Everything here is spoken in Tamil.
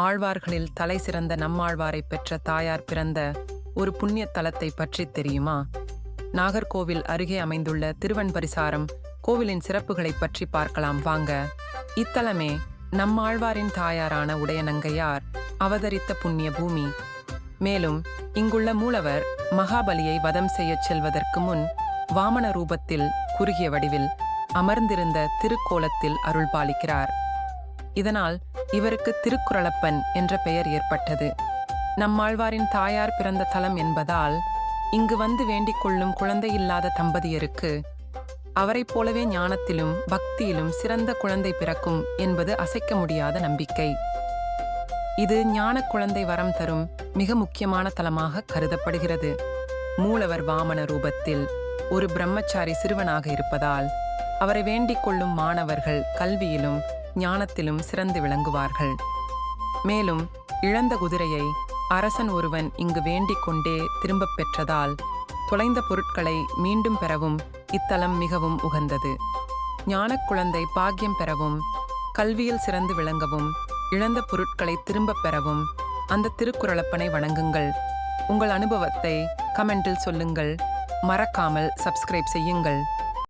ஆழ்வார்களில் தலை சிறந்த நம்மாழ்வாரை பெற்ற தாயார் பிறந்த ஒரு புண்ணிய தலத்தை பற்றி தெரியுமா? நாகர்கோவில் அருகே அமைந்துள்ள திருவன்பரிசாரம் கோவிலின் சிறப்புகளை பற்றி பார்க்கலாம் வாங்க. இத்தலமே நம்மாழ்வாரின் தாயாரான உடையநங்கையார் அவதரித்த புண்ணிய பூமி. மேலும் இங்குள்ள மூலவர் மகாபலியை வதம் செய்யச் செல்வதற்கு முன் வாமன ரூபத்தில் குறுகிய வடிவில் அமர்ந்திருந்த திருக்கோலத்தில் அருள்பாலிக்கிறார். இதனால் இவருக்கு திருக்குறளப்பன் என்ற பெயர் ஏற்பட்டது. நம்மாழ்வாரின் தாயார் பிறந்த தலம் என்பதால் இங்கு வந்து வேண்டிக் கொள்ளும் குழந்தையில்லாத தம்பதியருக்கு அவரைப் போலவே ஞானத்திலும் பக்தியிலும் சிறந்த குழந்தை பிறக்கும் என்பது அசைக்க முடியாத நம்பிக்கை. இது ஞான குழந்தை வரம் தரும் மிக முக்கியமான தலமாக கருதப்படுகிறது. மூலவர் வாமன ரூபத்தில் ஒரு பிரம்மச்சாரி சிறுவனாக இருப்பதால் அவரை வேண்டிக் கொள்ளும் மாணவர்கள் கல்வியிலும் ஞானத்திலும் சிறந்து விளங்குவார்கள். மேலும் இழந்த குதிரையை அரசன் ஒருவன் இங்கு வேண்டிக் கொண்டே திரும்பப் பெற்றதால் தொலைந்த பொருட்களை மீண்டும் பெறவும் இத்தலம் மிகவும் உகந்தது. ஞானக் குழந்தை பாக்கியம் பெறவும் கல்வியில் சிறந்து விளங்கவும் இழந்த பொருட்களை திரும்பப் பெறவும் அந்த திருக்குறளப்பனை வணங்குங்கள். உங்கள் அனுபவத்தை கமெண்டில் சொல்லுங்கள். மறக்காமல் சப்ஸ்கிரைப் செய்யுங்கள்.